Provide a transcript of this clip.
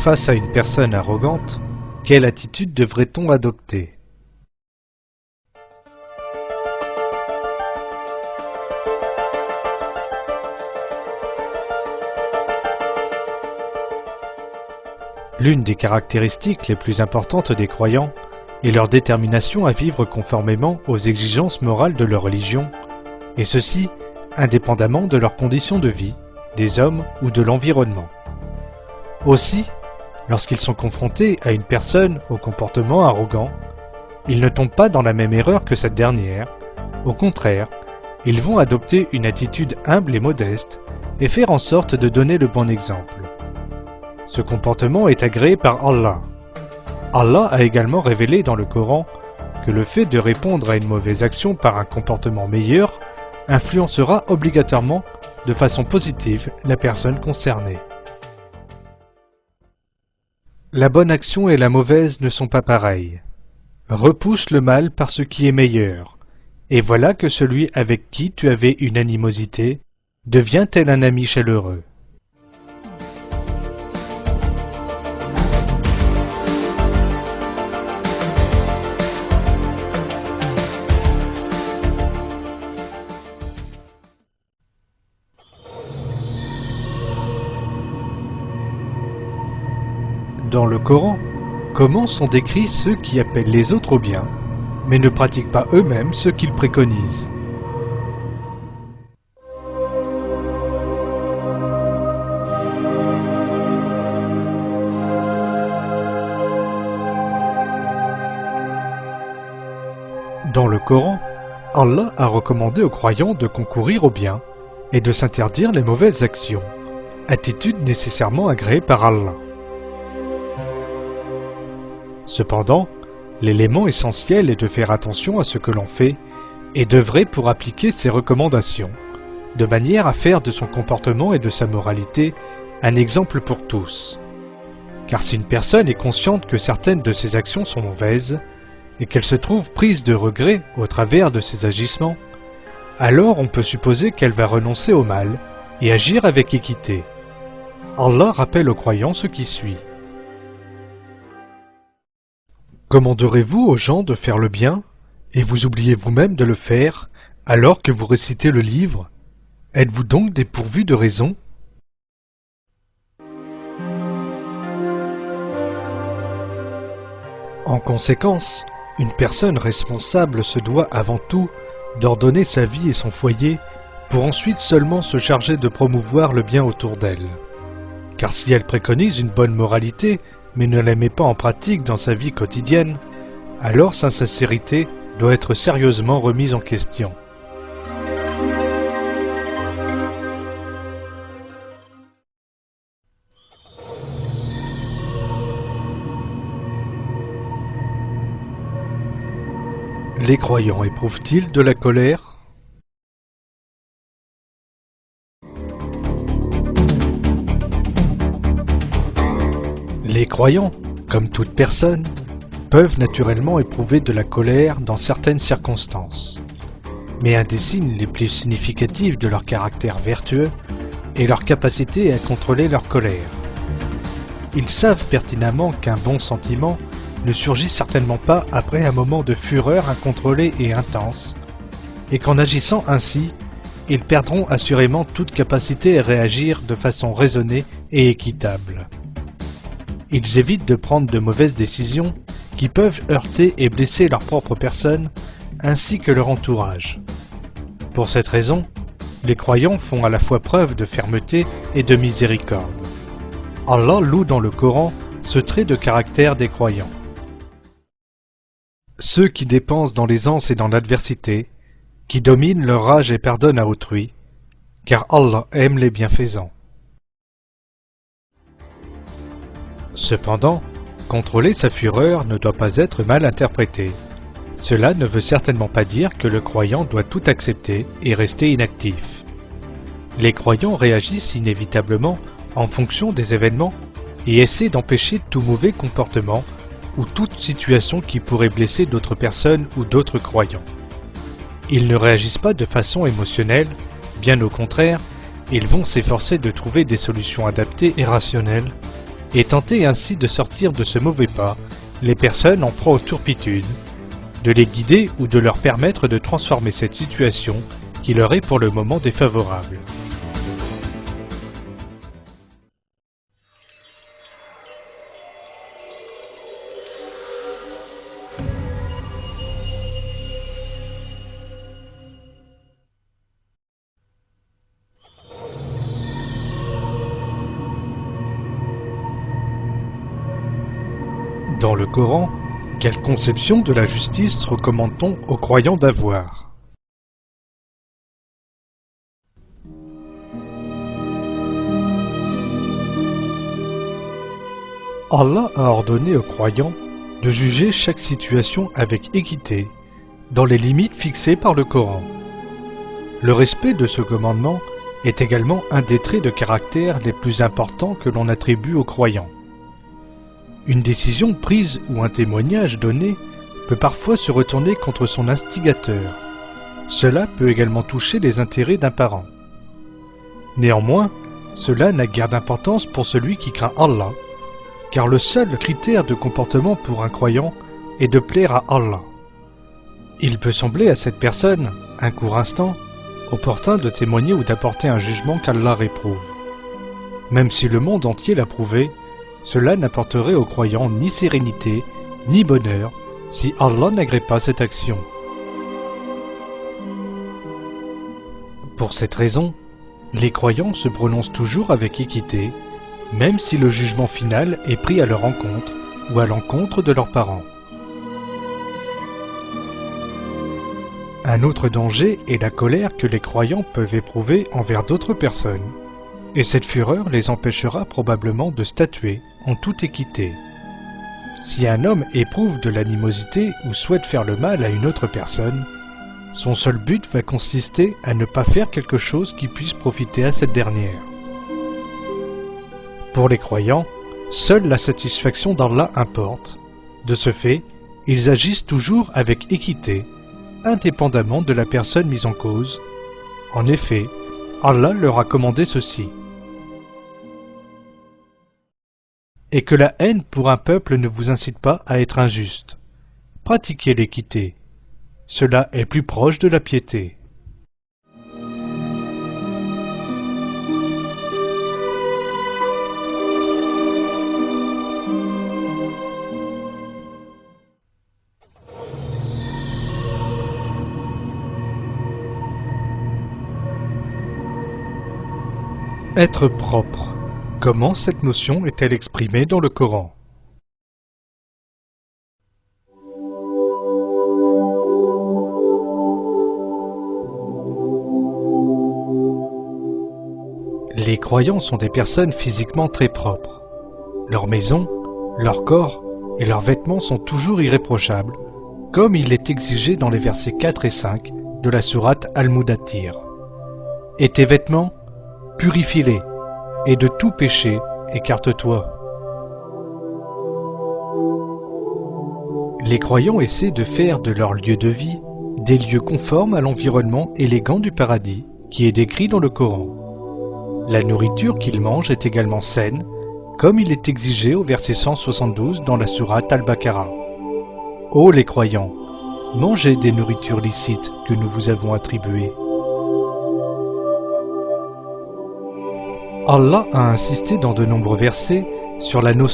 Face à une personne arrogante, quelle attitude devrait-on adopter? L'une des caractéristiques les plus importantes des croyants est leur détermination à vivre conformément aux exigences morales de leur religion, et ceci indépendamment de leurs conditions de vie, des hommes ou de l'environnement. Aussi, lorsqu'ils sont confrontés à une personne au comportement arrogant, ils ne tombent pas dans la même erreur que cette dernière. Au contraire, ils vont adopter une attitude humble et modeste et faire en sorte de donner le bon exemple. Ce comportement est agréé par Allah. Allah a également révélé dans le Coran que le fait de répondre à une mauvaise action par un comportement meilleur influencera obligatoirement de façon positive la personne concernée. La bonne action et la mauvaise ne sont pas pareilles. Repousse le mal par ce qui est meilleur, et voilà que celui avec qui tu avais une animosité devient tel un ami chaleureux. Dans le Coran, comment sont décrits ceux qui appellent les autres au bien, mais ne pratiquent pas eux-mêmes ce qu'ils préconisent? Dans le Coran, Allah a recommandé aux croyants de concourir au bien et de s'interdire les mauvaises actions, attitude nécessairement agréée par Allah. Cependant, l'élément essentiel est de faire attention à ce que l'on fait et d'œuvrer pour appliquer ces recommandations, de manière à faire de son comportement et de sa moralité un exemple pour tous. Car si une personne est consciente que certaines de ses actions sont mauvaises et qu'elle se trouve prise de regret au travers de ses agissements, alors on peut supposer qu'elle va renoncer au mal et agir avec équité. Allah rappelle aux croyants ce qui suit. Commanderez-vous aux gens de faire le bien, et vous oubliez vous-même de le faire, alors que vous récitez le livre? Êtes-vous donc dépourvus de raison? En conséquence, une personne responsable se doit avant tout d'ordonner sa vie et son foyer pour ensuite seulement se charger de promouvoir le bien autour d'elle. Car si elle préconise une bonne moralité, mais ne la met pas en pratique dans sa vie quotidienne, alors sa sincérité doit être sérieusement remise en question. Les croyants éprouvent-ils de la colère? Les croyants, comme toute personne, peuvent naturellement éprouver de la colère dans certaines circonstances. Mais un des signes les plus significatifs de leur caractère vertueux est leur capacité à contrôler leur colère. Ils savent pertinemment qu'un bon sentiment ne surgit certainement pas après un moment de fureur incontrôlée et intense, et qu'en agissant ainsi, ils perdront assurément toute capacité à réagir de façon raisonnée et équitable. Ils évitent de prendre de mauvaises décisions qui peuvent heurter et blesser leur propre personne ainsi que leur entourage. Pour cette raison, les croyants font à la fois preuve de fermeté et de miséricorde. Allah loue dans le Coran ce trait de caractère des croyants. Ceux qui dépensent dans l'aisance et dans l'adversité, qui dominent leur rage et pardonnent à autrui, car Allah aime les bienfaisants. Cependant, contrôler sa fureur ne doit pas être mal interprété. Cela ne veut certainement pas dire que le croyant doit tout accepter et rester inactif. Les croyants réagissent inévitablement en fonction des événements et essaient d'empêcher tout mauvais comportement ou toute situation qui pourrait blesser d'autres personnes ou d'autres croyants. Ils ne réagissent pas de façon émotionnelle, bien au contraire, ils vont s'efforcer de trouver des solutions adaptées et rationnelles et tenter ainsi de sortir de ce mauvais pas les personnes en proie aux turpitudes, de les guider ou de leur permettre de transformer cette situation qui leur est pour le moment défavorable. Dans le Coran, quelle conception de la justice recommande-t-on aux croyants d'avoir? Allah a ordonné aux croyants de juger chaque situation avec équité, dans les limites fixées par le Coran. Le respect de ce commandement est également un des traits de caractère les plus importants que l'on attribue aux croyants. Une décision prise ou un témoignage donné peut parfois se retourner contre son instigateur. Cela peut également toucher les intérêts d'un parent. Néanmoins, cela n'a guère d'importance pour celui qui craint Allah, car le seul critère de comportement pour un croyant est de plaire à Allah. Il peut sembler à cette personne, un court instant, opportun de témoigner ou d'apporter un jugement qu'Allah réprouve. Même si le monde entier l'approuvait, cela n'apporterait aux croyants ni sérénité, ni bonheur, si Allah n'agrée pas cette action. Pour cette raison, les croyants se prononcent toujours avec équité, même si le jugement final est pris à leur encontre ou à l'encontre de leurs parents. Un autre danger est la colère que les croyants peuvent éprouver envers d'autres personnes. Et cette fureur les empêchera probablement de statuer en toute équité. Si un homme éprouve de l'animosité ou souhaite faire le mal à une autre personne, son seul but va consister à ne pas faire quelque chose qui puisse profiter à cette dernière. Pour les croyants, seule la satisfaction d'Allah importe. De ce fait, ils agissent toujours avec équité, indépendamment de la personne mise en cause. En effet, Allah leur a commandé ceci. Et que la haine pour un peuple ne vous incite pas à être injuste. Pratiquez l'équité. Cela est plus proche de la piété. Être propre. Comment cette notion est-elle exprimée dans le Coran? Les croyants sont des personnes physiquement très propres. Leur maison, leur corps et leurs vêtements sont toujours irréprochables, comme il est exigé dans les versets 4 et 5 de la sourate Al-Mudaththir. Et tes vêtements, purifie-les, et de tout péché, écarte-toi. Les croyants essaient de faire de leur lieu de vie des lieux conformes à l'environnement élégant du paradis qui est décrit dans le Coran. La nourriture qu'ils mangent est également saine, comme il est exigé au verset 172 dans la sourate Al-Baqarah. Ô les croyants, mangez des nourritures licites que nous vous avons attribuées. Allah a insisté dans de nombreux versets sur la notion